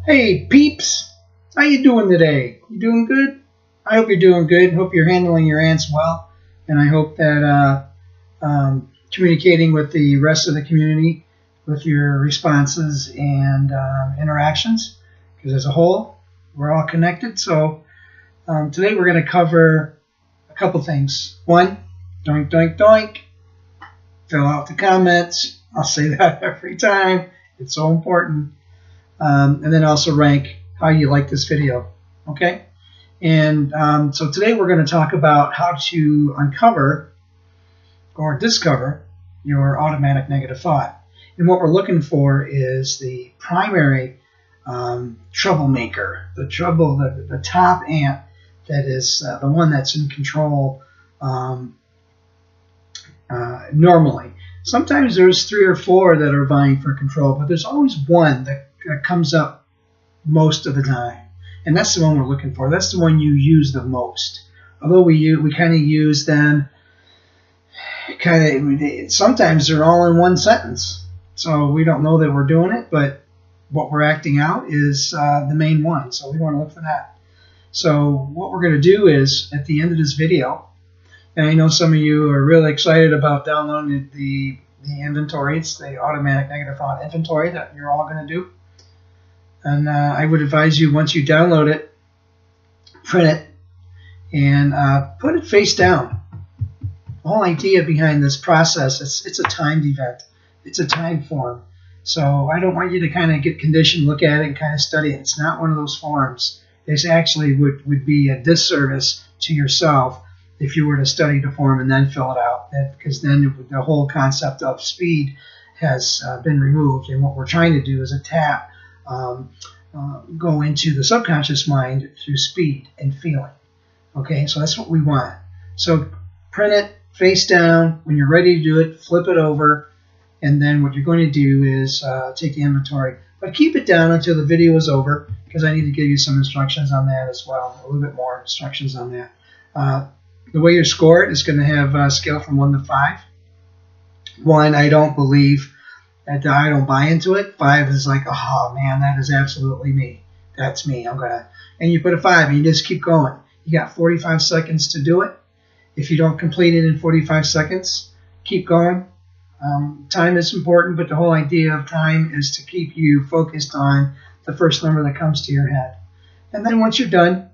Hey peeps, how you doing today? You doing good? I hope you're doing good. Hope you're handling your ants well, and I hope that communicating with the rest of the community with your responses and interactions, because as a whole, we're all connected. So today we're going to cover a couple things. One, doink doink doink. Fill out the comments. I'll say that every time. It's so important. And then also rank how you like this video, okay? And so today we're going to talk about how to uncover or discover your automatic negative thought. And what we're looking for is the primary troublemaker, the top ant that is the one that's in control normally. Sometimes there's 3 or 4 that are vying for control, but there's always one that comes up most of the time, and that's the one we're looking for. That's the one you use the most. Although we kind of use them, sometimes they're all in one sentence, so we don't know that we're doing it, but what we're acting out is the main one, so we want to look for that. So what we're going to do is, at the end of this video, and I know some of you are really excited about downloading the inventory. It's the automatic negative thought inventory that you're all going to do. And I would advise you, once you download it, print it, and put it face down. The whole idea behind this process, it's a timed event. It's a time form. So I don't want you to kind of get conditioned, look at it, and kind of study it. It's not one of those forms. This actually would be a disservice to yourself if you were to study the form and then fill it out, because then the whole concept of speed has been removed. And what we're trying to do is go into the subconscious mind through speed and feeling. Okay, so that's what we want. So print it face down. When you're ready to do it, flip it over, and then what you're going to do is take the inventory. But keep it down until the video is over, because I need to give you some instructions on that as well, a little bit more instructions on that. The way you score it is going to have a scale from 1 to 5. 1, I don't believe. I don't buy into it. 5 is like, oh man, that is absolutely me. That's me. And you put a 5 and you just keep going. You got 45 seconds to do it. If you don't complete it in 45 seconds, keep going. Time is important, but the whole idea of time is to keep you focused on the first number that comes to your head. And then once you're done,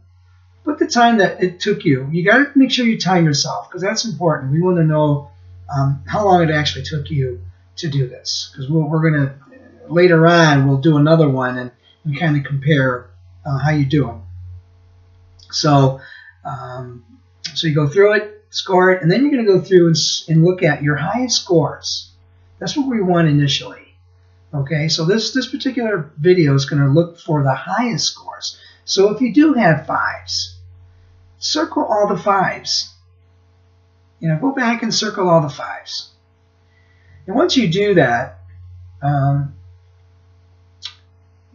put the time that it took you. You got to make sure you time yourself, because that's important. We want to know how long it actually took you to do this, because we're going to, later on, we'll do another one and kind of compare how you're doing. So, so you go through it, score it, and then you're going to go through and look at your highest scores. That's what we want initially. Okay, so this particular video is going to look for the highest scores. So if you do have 5s, circle all the 5s. Go back and circle all the 5s. And once you do that,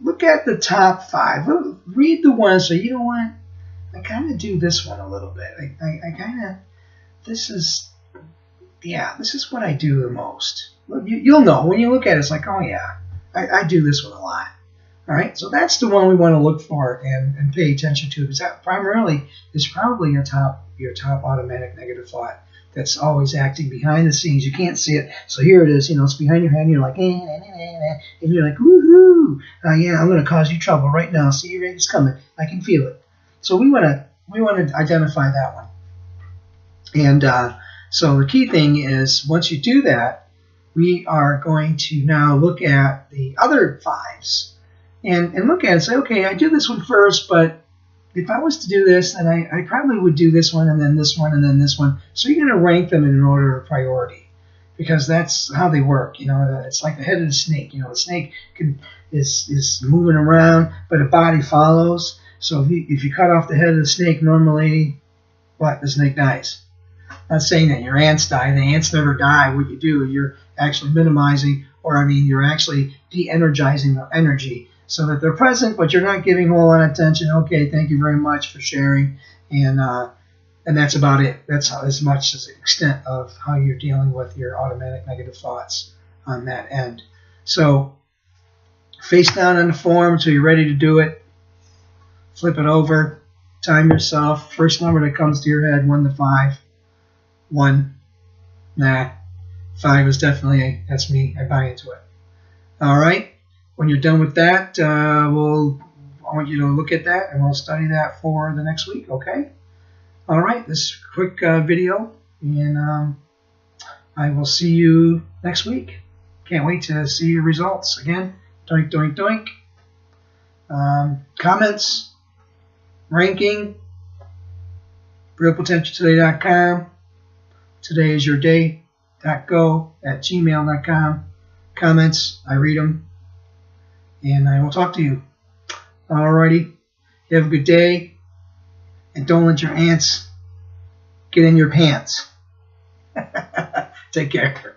look at the top 5. Read the ones. So you know what? I kind of do this one a little bit. I kind of, this is what I do the most. You'll know when you look at it. It's like, oh yeah, I do this one a lot. All right, so that's the one we want to look for and pay attention to, because that primarily is probably your top automatic negative thought that's always acting behind the scenes. You can't see it, so here it is. It's behind your head, and you're like, and you're like, woohoo! Yeah, I'm going to cause you trouble right now. See, it's coming. I can feel it. So we want to identify that one. And so the key thing is, once you do that, we are going to now look at the other 5s. And look at it and say, okay, I do this one first, but if I was to do this, then I probably would do this one, and then this one, and then this one. So you're going to rank them in an order of priority, because that's how they work. It's like the head of the snake. The snake is moving around, but the body follows. So if you cut off the head of the snake, normally, the snake dies. I'm not saying that your ants die. The ants never die. What you do, you're actually minimizing, you're actually de-energizing their energy, so that they're present, but you're not giving a whole lot of attention. Okay, thank you very much for sharing, and that's about it. That's as much as the extent of how you're dealing with your automatic negative thoughts on that end. So face down on the form until you're ready to do it. Flip it over. Time yourself. First number that comes to your head, 1 to 5. 1. Nah. 5 is definitely, that's me. I buy into it. All right. When you're done with that, I want you to look at that, and we'll study that for the next week, okay? All right. This is a quick video, and I will see you next week. Can't wait to see your results. Again, doink, doink, doink. Comments, ranking, realpotentialtoday.com, todayisyourday.go@gmail.com. Comments, I read them, and I will talk to you. Alrighty, you have a good day, and don't let your ants get in your pants. Take care.